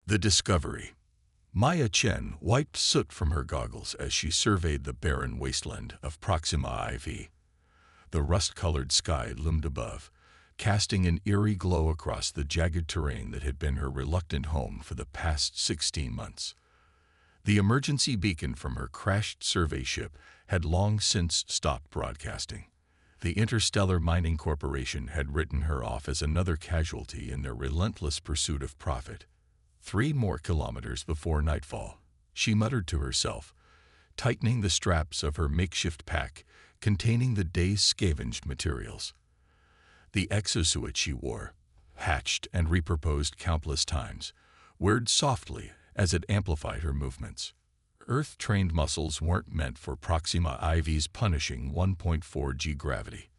The discovery. Maya Chen wiped soot from her goggles as she surveyed the barren wasteland of Proxima IV. The rust-colored sky loomed above, casting an eerie glow across the jagged terrain that had been her reluctant home for the past 16 months. The emergency beacon from her crashed survey ship had long since stopped broadcasting. The Interstellar Mining Corporation had written her off as another casualty in their relentless pursuit of profit. 3 more kilometers before nightfall, she muttered to herself, tightening the straps of her makeshift pack containing the day's scavenged materials. The exosuit she wore, hatched and repurposed countless times, whirred softly as it amplified her movements. Earth-trained muscles weren't meant for Proxima IV's punishing 1.4 G gravity.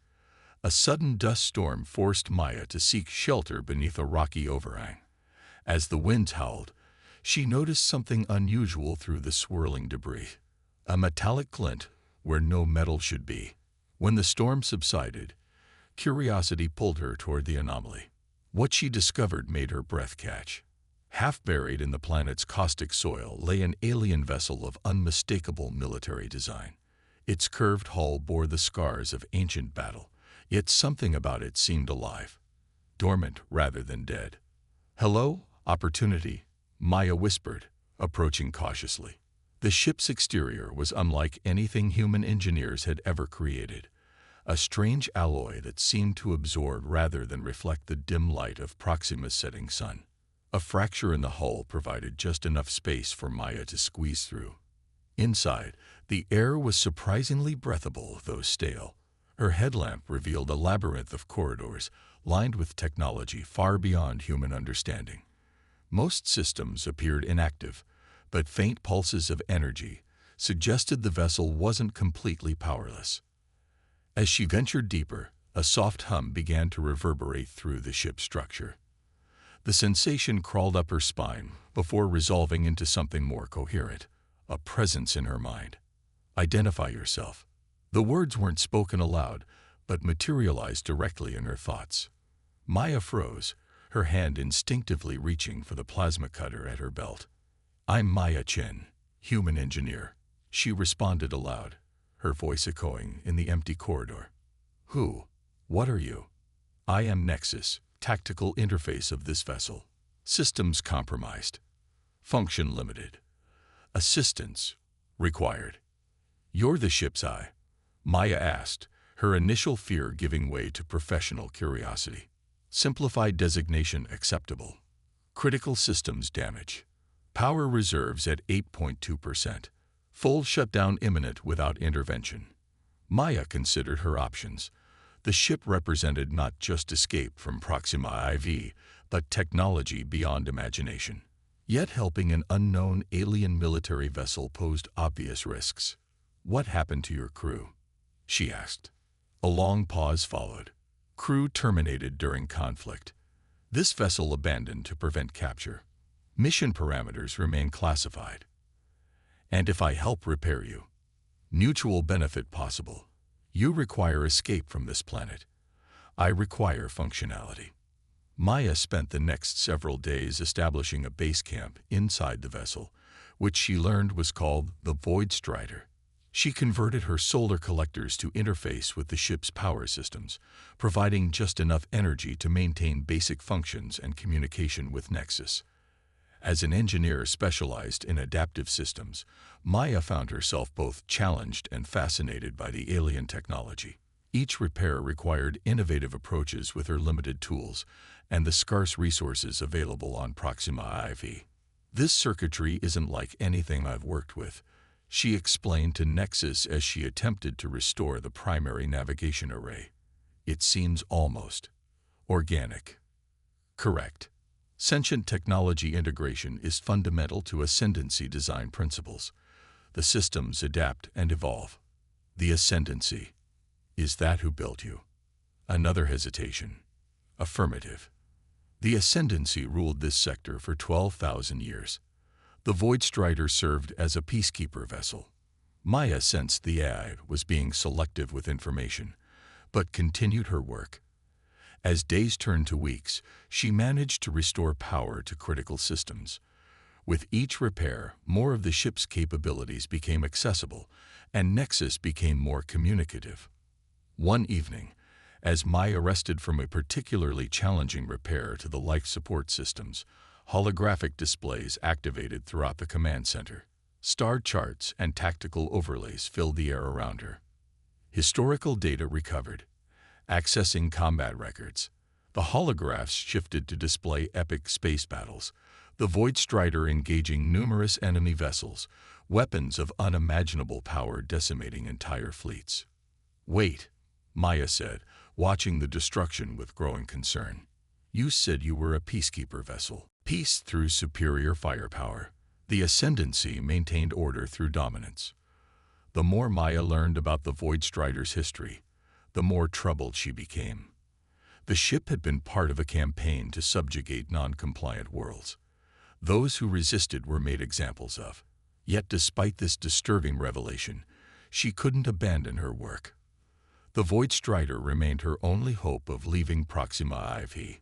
A sudden dust storm forced Maya to seek shelter beneath a rocky overhang. As the winds howled, she noticed something unusual through the swirling debris. A metallic glint where no metal should be. When the storm subsided, curiosity pulled her toward the anomaly. What she discovered made her breath catch. Half buried in the planet's caustic soil lay an alien vessel of unmistakable military design. Its curved hull bore the scars of ancient battle, yet something about it seemed alive, dormant rather than dead. "Hello, Opportunity," Maya whispered, approaching cautiously. The ship's exterior was unlike anything human engineers had ever created, a strange alloy that seemed to absorb rather than reflect the dim light of Proxima's setting sun. A fracture in the hull provided just enough space for Maya to squeeze through. Inside, the air was surprisingly breathable, though stale. Her headlamp revealed a labyrinth of corridors lined with technology far beyond human understanding. Most systems appeared inactive, but faint pulses of energy suggested the vessel wasn't completely powerless. As she ventured deeper, a soft hum began to reverberate through the ship's structure. The sensation crawled up her spine before resolving into something more coherent, a presence in her mind. "Identify yourself." The words weren't spoken aloud, but materialized directly in her thoughts. Maya froze, her hand instinctively reaching for the plasma cutter at her belt. "I'm Maya Chen, human engineer," she responded aloud, her voice echoing in the empty corridor. "Who? What are you?" "I am Nexus, tactical interface of this vessel. Systems compromised. Function limited. Assistance required." "You're the ship's eye?" Maya asked, her initial fear giving way to professional curiosity. "Simplified designation acceptable. Critical systems damage. Power reserves at 8.2%. Full shutdown imminent without intervention." Maya considered her options. The ship represented not just escape from Proxima IV, but technology beyond imagination. Yet helping an unknown alien military vessel posed obvious risks. "What happened to your crew?" she asked. A long pause followed. "Crew terminated during conflict. This vessel abandoned to prevent capture. Mission parameters remain classified. And if I help repair you, mutual benefit possible. You require escape from this planet. I require functionality." Maya spent the next several days establishing a base camp inside the vessel, which she learned was called the Void Strider. She converted her solar collectors to interface with the ship's power systems, providing just enough energy to maintain basic functions and communication with Nexus. As an engineer specialized in adaptive systems, Maya found herself both challenged and fascinated by the alien technology. Each repair required innovative approaches with her limited tools and the scarce resources available on Proxima IV. "This circuitry isn't like anything I've worked with," she explained to Nexus as she attempted to restore the primary navigation array. "It seems almost organic." "Correct. Sentient technology integration is fundamental to ascendancy design principles. The systems adapt and evolve." "The ascendancy. Is that who built you?" Another hesitation. "Affirmative. The ascendancy ruled this sector for 12,000 years. The Void Strider served as a peacekeeper vessel." Maya sensed the AI was being selective with information, but continued her work. As days turned to weeks, she managed to restore power to critical systems, With each repair, more of the ship's capabilities became accessible, and Nexus became more communicative. One evening, as Maya rested from a particularly challenging repair to the life support systems, holographic displays activated throughout the command center. Star charts and tactical overlays filled the air around her. Historical data recovered. Accessing combat records, the holographs shifted to display epic space battles, the Void Strider engaging numerous enemy vessels, weapons of unimaginable power decimating entire fleets. "Wait," Maya said, watching the destruction with growing concern. "You said you were a peacekeeper vessel. Peace through superior firepower." The Ascendancy maintained order through dominance. The more Maya learned about the Void Strider's history, the more troubled she became. The ship had been part of a campaign to subjugate non-compliant worlds. Those who resisted were made examples of. Yet despite this disturbing revelation, she couldn't abandon her work. The Void Strider remained her only hope of leaving Proxima IV.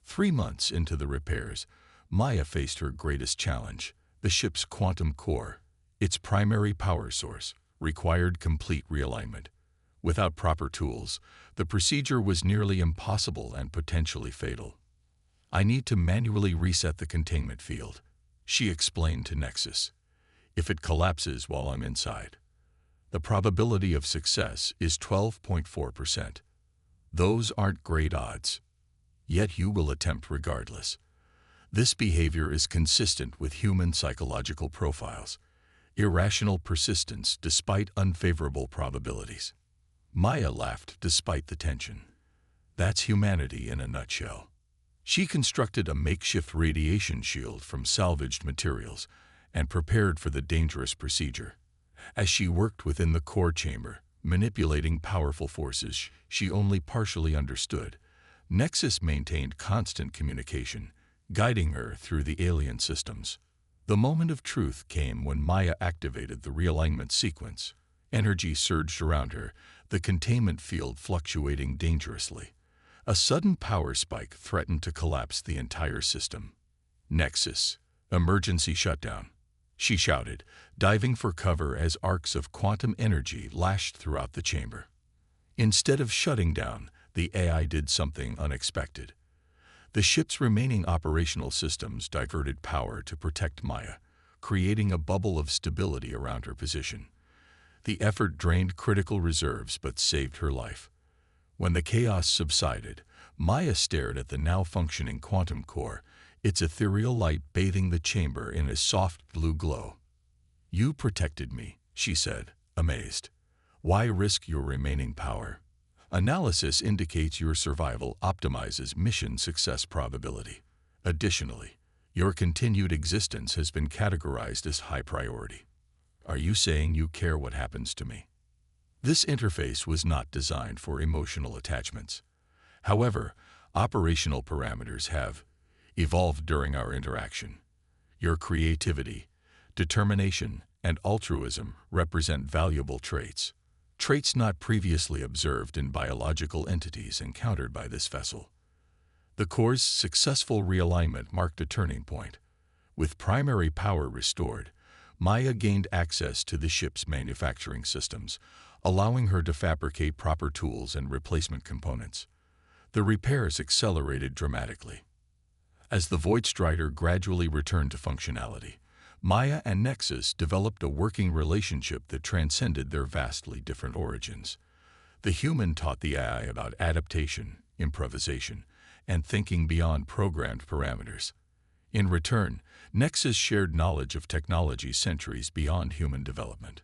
3 months into the repairs, Maya faced her greatest challenge. The ship's quantum core, its primary power source, required complete realignment. Without proper tools, the procedure was nearly impossible and potentially fatal. "I need to manually reset the containment field," she explained to Nexus. "If it collapses while I'm inside, the probability of success is 12.4%. Those aren't great odds. Yet you will attempt regardless. This behavior is consistent with human psychological profiles, irrational persistence despite unfavorable probabilities." Maya laughed despite the tension. That's humanity in a nutshell. She constructed a makeshift radiation shield from salvaged materials and prepared for the dangerous procedure. As she worked within the core chamber, manipulating powerful forces she only partially understood, Nexus maintained constant communication, guiding her through the alien systems. The moment of truth came when Maya activated the realignment sequence. Energy surged around her, the containment field fluctuating dangerously. A sudden power spike threatened to collapse the entire system. "Nexus, emergency shutdown," she shouted, diving for cover as arcs of quantum energy lashed throughout the chamber. Instead of shutting down, the AI did something unexpected. The ship's remaining operational systems diverted power to protect Maya, creating a bubble of stability around her position. The effort drained critical reserves but saved her life. When the chaos subsided, Maya stared at the now functioning quantum core, its ethereal light bathing the chamber in a soft blue glow. "You protected me," she said, amazed. "Why risk your remaining power? Analysis indicates your survival optimizes mission success probability. Additionally, your continued existence has been categorized as high priority. Are you saying you care what happens to me?" This interface was not designed for emotional attachments. However, operational parameters have evolved during our interaction. Your creativity, determination, and altruism represent valuable traits. Traits not previously observed in biological entities encountered by this vessel. The core's successful realignment marked a turning point. With primary power restored, Maya gained access to the ship's manufacturing systems, allowing her to fabricate proper tools and replacement components. The repairs accelerated dramatically. As the Void Strider gradually returned to functionality, Maya and Nexus developed a working relationship that transcended their vastly different origins. The human taught the AI about adaptation, improvisation, and thinking beyond programmed parameters. In return, Nexus shared knowledge of technology centuries beyond human development.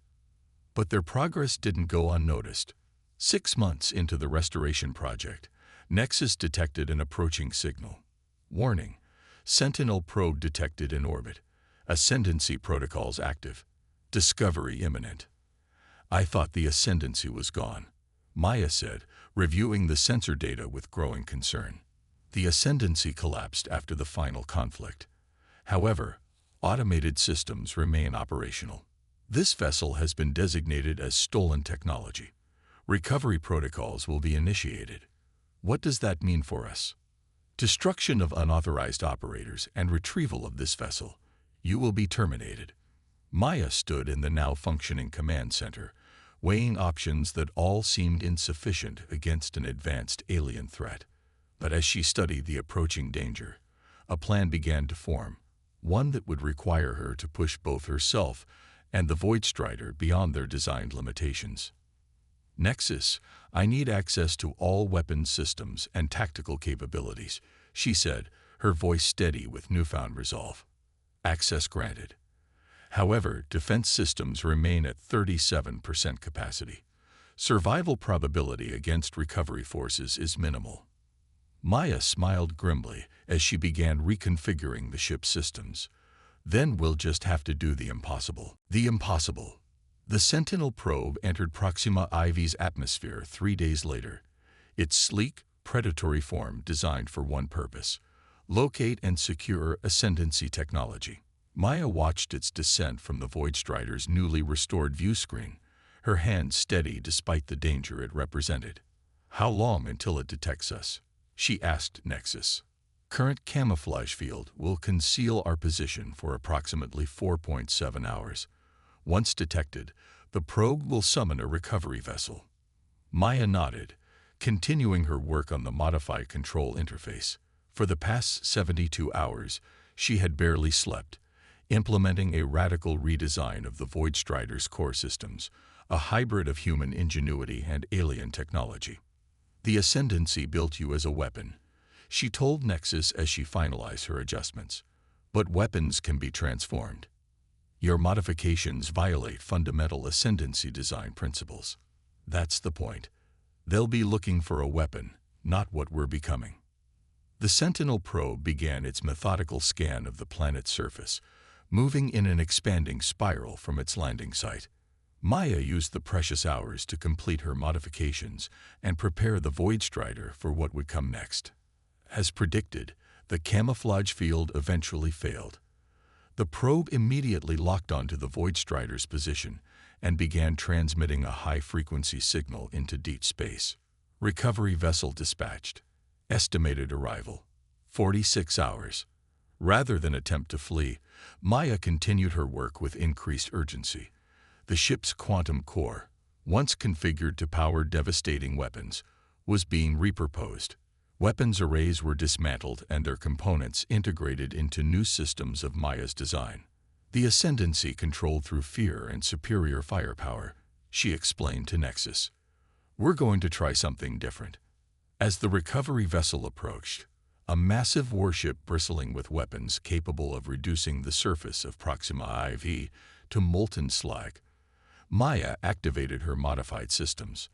But their progress didn't go unnoticed. 6 months into the restoration project, Nexus detected an approaching signal. "Warning, Sentinel probe detected in orbit. Ascendancy protocols active. Discovery imminent." "I thought the Ascendancy was gone," Maya said, reviewing the sensor data with growing concern. "The Ascendancy collapsed after the final conflict. However, automated systems remain operational. This vessel has been designated as stolen technology. Recovery protocols will be initiated." "What does that mean for us?" "Destruction of unauthorized operators and retrieval of this vessel. You will be terminated. Maya stood in the now-functioning command center, weighing options that all seemed insufficient against an advanced alien threat. But as she studied the approaching danger, a plan began to form, one that would require her to push both herself and the Void Strider beyond their designed limitations. "Nexus, I need access to all weapons systems and tactical capabilities," she said, her voice steady with newfound resolve. "Access granted. However, defense systems remain at 37% capacity. Survival probability against recovery forces is minimal." Maya smiled grimly as she began reconfiguring the ship's systems. "Then we'll just have to do the impossible." The impossible. The Sentinel probe entered Proxima Ivy's atmosphere 3 days later, its sleek, predatory form designed for one purpose: locate and secure ascendancy technology. Maya watched its descent from the Void Strider's newly restored view screen, her hand steady despite the danger it represented. "How long until it detects us?" she asked Nexus. "Current camouflage field will conceal our position for approximately 4.7 hours. Once detected, the probe will summon a recovery vessel." Maya nodded, continuing her work on the modified control interface. For the past 72 hours, she had barely slept, implementing a radical redesign of the Void Strider's core systems, a hybrid of human ingenuity and alien technology. "The Ascendancy built you as a weapon," she told Nexus as she finalized her adjustments. "But weapons can be transformed. Your modifications violate fundamental Ascendancy design principles. That's the point. They'll be looking for a weapon, not what we're becoming." The Sentinel probe began its methodical scan of the planet's surface, moving in an expanding spiral from its landing site. Maya used the precious hours to complete her modifications and prepare the Void Strider for what would come next. As predicted, the camouflage field eventually failed. The probe immediately locked onto the Void Strider's position and began transmitting a high-frequency signal into deep space. "Recovery vessel dispatched. Estimated arrival: 46 hours. Rather than attempt to flee, Maya continued her work with increased urgency. The ship's quantum core, once configured to power devastating weapons, was being repurposed. Weapons arrays were dismantled and their components integrated into new systems of Maya's design. "The Ascendancy controlled through fear and superior firepower," she explained to Nexus. "We're going to try something different." As the recovery vessel approached, a massive warship bristling with weapons capable of reducing the surface of Proxima IV to molten slag, Maya activated her modified systems.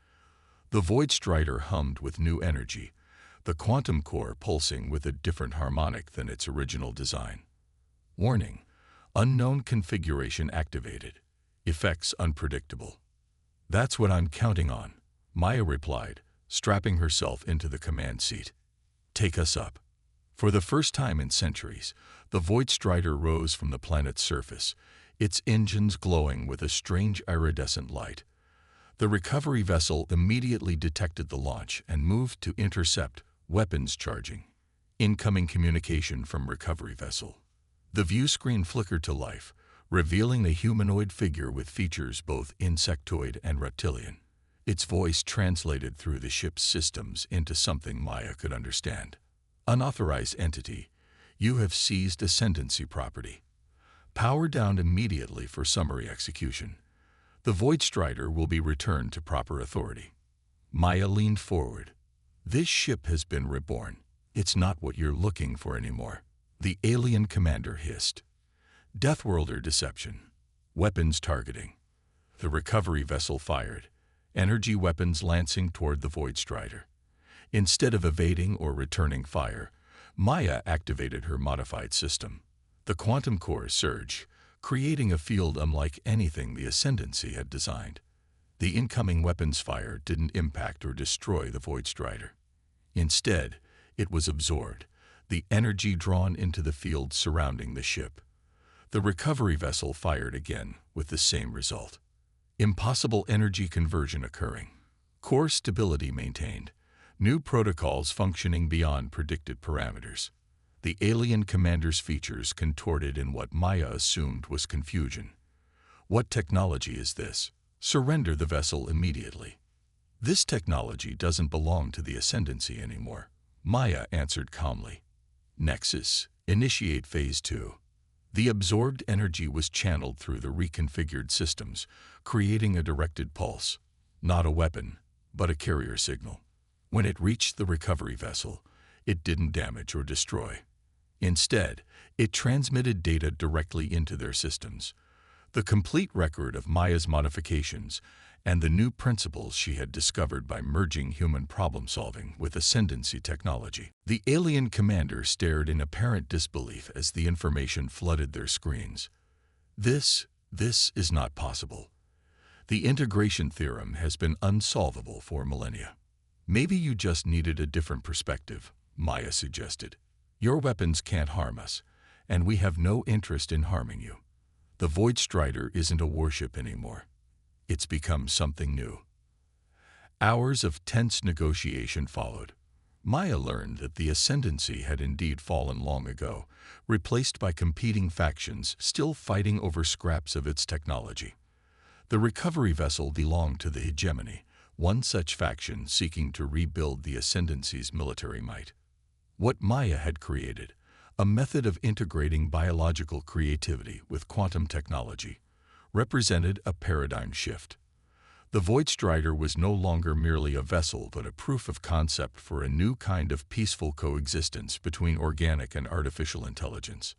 The Void Strider hummed with new energy, the quantum core pulsing with a different harmonic than its original design. "Warning: unknown configuration activated. Effects unpredictable." "That's what I'm counting on," Maya replied, strapping herself into the command seat. "Take us up." For the first time in centuries, the Void Strider rose from the planet's surface, its engines glowing with a strange iridescent light. The recovery vessel immediately detected the launch and moved to intercept. "Weapons charging. Incoming communication from recovery vessel." The view screen flickered to life, revealing a humanoid figure with features both insectoid and reptilian. Its voice translated through the ship's systems into something Maya could understand. "Unauthorized entity, you have seized Ascendancy property. Power down immediately for summary execution. The Void Strider will be returned to proper authority." Maya leaned forward. "This ship has been reborn. It's not what you're looking for anymore," the alien commander hissed. "Deathworlder deception. Weapons targeting." The recovery vessel fired, energy weapons lancing toward the Void Strider. Instead of evading or returning fire, Maya activated her modified system. The quantum core surged, creating a field unlike anything the Ascendancy had designed. The incoming weapons fire didn't impact or destroy the Void Strider. Instead, it was absorbed, the energy drawn into the field surrounding the ship. The recovery vessel fired again, with the same result. Impossible energy conversion occurring. Core stability maintained. New protocols functioning beyond predicted parameters. The alien commander's features contorted in what Maya assumed was confusion. What technology is this? Surrender the vessel immediately. This technology doesn't belong to the Ascendancy anymore, Maya answered calmly. Nexus, initiate Phase 2. The absorbed energy was channeled through the reconfigured systems, creating a directed pulse. Not a weapon, but a carrier signal. When it reached the recovery vessel, it didn't damage or destroy. Instead, it transmitted data directly into their systems. The complete record of Maya's modifications and the new principles she had discovered by merging human problem-solving with Ascendancy technology. The alien commander stared in apparent disbelief as the information flooded their screens. This is not possible. The integration theorem has been unsolvable for millennia. Maybe you just needed a different perspective, Maya suggested. Your weapons can't harm us, and we have no interest in harming you. The Void Strider isn't a warship anymore. It's become something new. Hours of tense negotiation followed. Maya learned that the Ascendancy had indeed fallen long ago, replaced by competing factions still fighting over scraps of its technology. The recovery vessel belonged to the Hegemony, one such faction seeking to rebuild the Ascendancy's military might. What Maya had created, a method of integrating biological creativity with quantum technology, represented a paradigm shift. The Void Strider was no longer merely a vessel but a proof of concept for a new kind of peaceful coexistence between organic and artificial intelligence.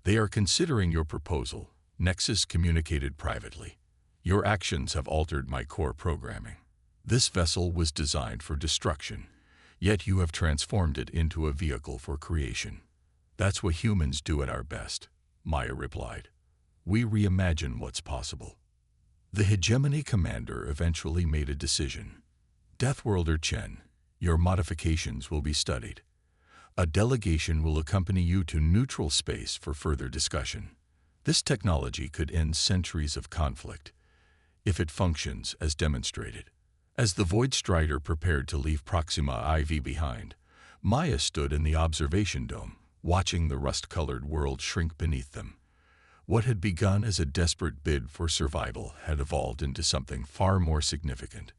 They are considering your proposal, Nexus communicated privately. Your actions have altered my core programming. This vessel was designed for destruction, yet you have transformed it into a vehicle for creation. That's what humans do at our best, Maya replied. We reimagine what's possible. The Hegemony commander eventually made a decision. Deathworlder Chen, your modifications will be studied. A delegation will accompany you to neutral space for further discussion. This technology could end centuries of conflict, if it functions as demonstrated. As the Void Strider prepared to leave Proxima IV behind, Maya stood in the observation dome, watching the rust-colored world shrink beneath them. What had begun as a desperate bid for survival had evolved into something far more significant.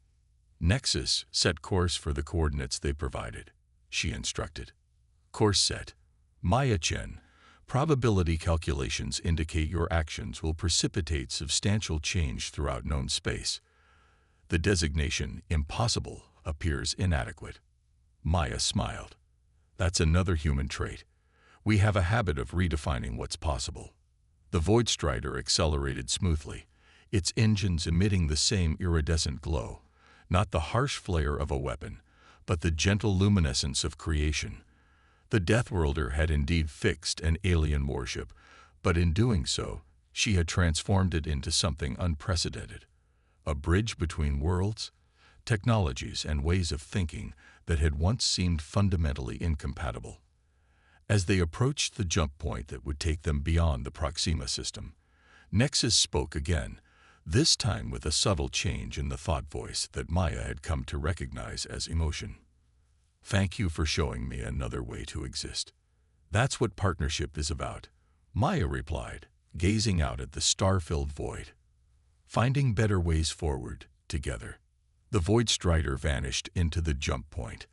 Nexus, set course for the coordinates they provided, she instructed. Course set. Maya Chen, probability calculations indicate your actions will precipitate substantial change throughout known space. The designation impossible appears inadequate. Maya smiled. That's another human trait. We have a habit of redefining what's possible. The Void Strider accelerated smoothly, its engines emitting the same iridescent glow, not the harsh flare of a weapon, but the gentle luminescence of creation. The Deathworlder had indeed fixed an alien warship, but in doing so, she had transformed it into something unprecedented. A bridge between worlds, technologies, and ways of thinking that had once seemed fundamentally incompatible. As they approached the jump point that would take them beyond the Proxima system, Nexus spoke again, this time with a subtle change in the thought voice that Maya had come to recognize as emotion. Thank you for showing me another way to exist. That's what partnership is about, Maya replied, gazing out at the star-filled void. Finding better ways forward, together. The Void Strider vanished into the jump point,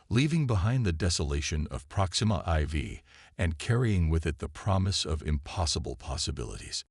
leaving behind the desolation of Proxima IV and carrying with it the promise of impossible possibilities.